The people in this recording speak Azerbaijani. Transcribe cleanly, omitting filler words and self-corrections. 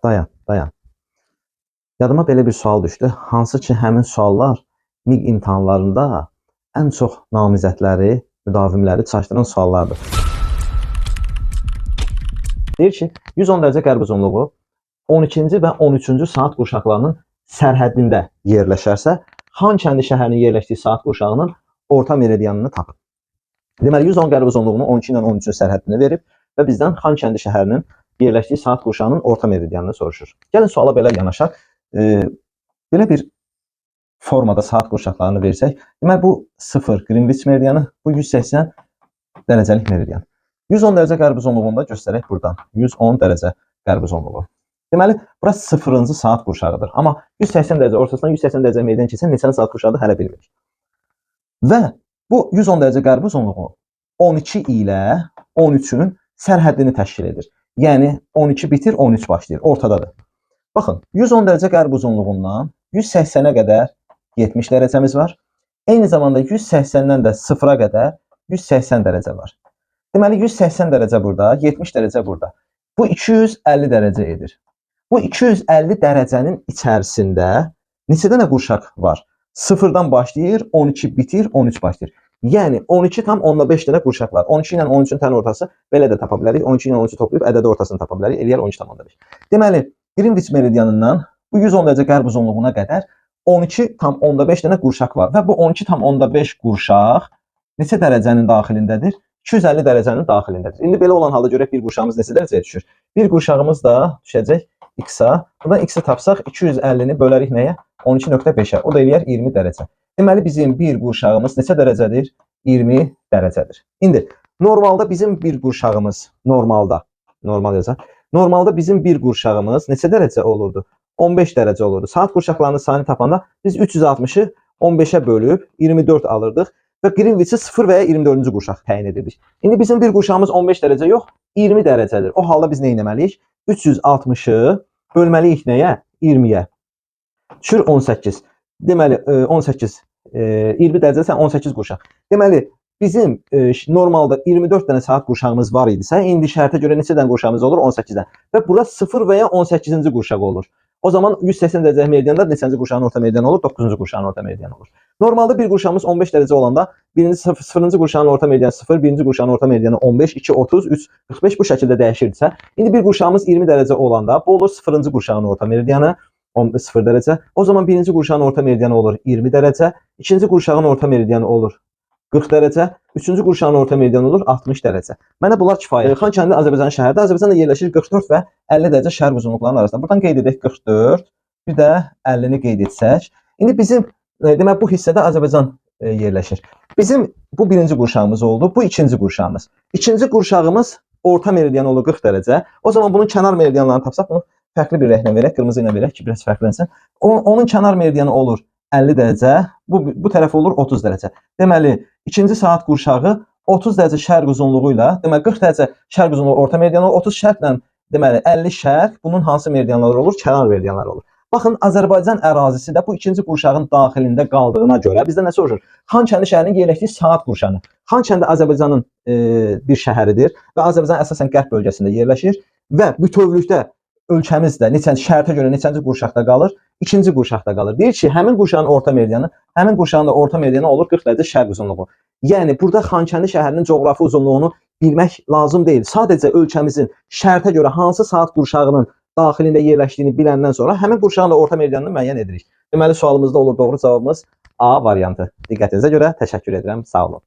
dayan. Yadıma belə bir sual düşdü. Hansı ki, həmin suallar MİQ imtahanlarında ən çox namizədləri, müdavimləri çaşdıran suallardır. Deyir ki, 110 dərəcə qərb uzunluğu 12-ci və 13-cü saat qurşaqlarının sərhəddində yerləşərsə, Xankəndi şəhərinin yerləşdiyi saat qurşağının orta meridianını tapın. Deməli, 110 qərb uzunluğunu 12 ilə 13-cün sərhəddini verib və bizdən Xankəndi şəhərinin yerləşdiyi saat qurşağının orta meridianını soruşur. Gəlin suala belə yanaşaq. Belə bir formada saat qurşaqlarını versək, deməli, bu 0 Greenwich meridianı, bu 180 dərəcəlik meridian. 110 dərəcə qərb uzunluğunda göstərək buradan. 110 dərəcə qərb uzunluğu. Deməli, burası 0-cı saat qurşağıdır. Amma 180 dərəcə ortasından 180 dərəcə meridian keçən neçənci saat qurşağıdır hələ bilmirik. Və bu 110 dərəcə qərb uzunluğu 12 ilə 13-ün sərhəddini təşkil edir. Yəni 12 bitir, 13 başlayır, ortadadır. Baxın, 110 dərəcə qərb uzunluğundan 180-ə qədər 70 dərəcəmiz var. Eyni zamanda 180-dən də 0-a qədər 180 dərəcə var. Deməli, 180 dərəcə burada, 70 dərəcə burada. Bu 250 dərəcə edir. Bu 250 dərəcənin içərisində neçə dənə qurşaq var? 0-dan başlayır, 12 bitir, 13 başlayır. Yəni 12 tam 15 dənə qurşaq var. 12 ilə 13-ün tən ortası belə də tapa bilərik. 12 ilə 13-ü toplayıb ədədi ortasını tapa bilərik. Eləyər 13,5. Deməli, Greenwich meridianından bu 110 dərəcə qərb uzunluğuna qədər 12,5 dənə qurşaq var. Və bu 12,5 qurşaq neçə dərəcənin daxilindədir? 250 dərəcənin daxilindədir. İndi belə olan halda görək bir qurşağımız neçə dərəcəyə düşür? Bir qurşağımız da düşəcək x-a. Buradan x-i tapsaq 250-ni bölərik nəyə? 12,5-ə. O da eləyər 20 dərəcə. Deməli, bizim bir qurşağımız neçə dərəcədir? 20 dərəcədir. İndi, normalda bizim bir qurşağımız, normalda bizim bir qurşağımız neçə dərəcə olurdu? 15 dərəcə olurdu. Saat qurşaqlarının sayını tapanda biz 360-ı 15-ə bölüb 24 alırdıq və Greenwich-i 0 və ya 24-cü qurşaq təyin edirdik. İndi bizim bir qurşağımız 15 dərəcə yox, 20 dərəcədir. O halda biz nə etməliyik? 360-ı bölməliyik nəyə? 20-yə. Düşür 18. Deməli, 18, 20 dərəcəsə 18 qurşaq. Deməli, bizim normalda 24 dənə saat qurşağımız var idisə, indi şərtə görə neçə dənə qurşağımız olur? 18-dən. Və bura 0 və ya 18-ci qurşaq olur. O zaman 180 dərəcə meridianda neçənci qurşağın orta meridianı olur? 9-cu qurşağın orta meridianı olur. Normalda bir qurşağımız 15 dərəcə olanda, birinci 0-cı qurşağın orta meridianı 0, birinci qurşağın orta meridianı 15, 2, 30, 3, 45 bu şəkildə dəyişirdisə, indi bir qurşağımız 20 dərəcə olanda, bu olur 0-cı qurşağın orta meridianı, 0 dərəcə. O zaman birinci qurşağın orta meridianı olur 20 dərəcə, ikinci qurşağın orta meridianı olur 40 dərəcə, üçüncü qurşağın orta meridianı olur 60 dərəcə. Mənə bunlar kifayət. Xankəndi Azərbaycan şəhərdə, Azərbaycanda yerləşir 44 və 50 dərəcə şərq uzunluqlarının arasında. Buradan qeyd edək 44, bir də 50-ni qeyd etsək. İndi bizim, demək, bu hissədə Azərbaycan yerləşir. Bizim bu birinci qurşağımız oldu, bu ikinci qurşağımız. İkinci qurşağımız orta meridianı olur 40 dərəcə. O zaman bunun kənar meridianlarını tapsaq, bunu fərqli bir rənglə verək, qırmızı ilə verək ki, biraz fərqlənsin. Onun kənar meridianı olur 50 dərəcə, bu tərəf olur 30 dərəcə. Deməli, ikinci saat qurşağı 30 dərəcə şərq uzunluğu ilə, deməli 40 dərəcə şərq uzunluğu orta meridianı, 30 şərqlə, deməli 50 şərq, bunun hansı meridianları olur? Kənar meridianları olur. Baxın, Azərbaycan ərazisi də bu ikinci qurşağın daxilində qaldığına görə bizdə nə soruşur? Xankəndi şəhərinin yerləşdiyi saat qurşağını. Xankəndi Azərbaycanın bir şəhəridir və Azərbaycan əsasən qərb bölgəsində yerləşir və bütövlükdə ölkəmiz də şərtə görə neçənci qurşaqda qalır? İkinci qurşaqda qalır. Deyir ki, həmin qurşağın orta meridianı, həmin qurşağın da orta meridianı olur 40 dərəcə şərq uzunluğu. Yəni, burada Xankəndi şəhərinin coğrafi uzunluğunu bilmək lazım deyil. Sadəcə ölkəmizin şərtə görə hansı saat qurşağının daxilində yerləşdiyini biləndən sonra həmin qurşağın da orta meridianını müəyyən edirik. Deməli, sualımızda olur doğru cavabımız A variantı. Diqqətinizə görə təşəkkür edirəm. Sağ olun.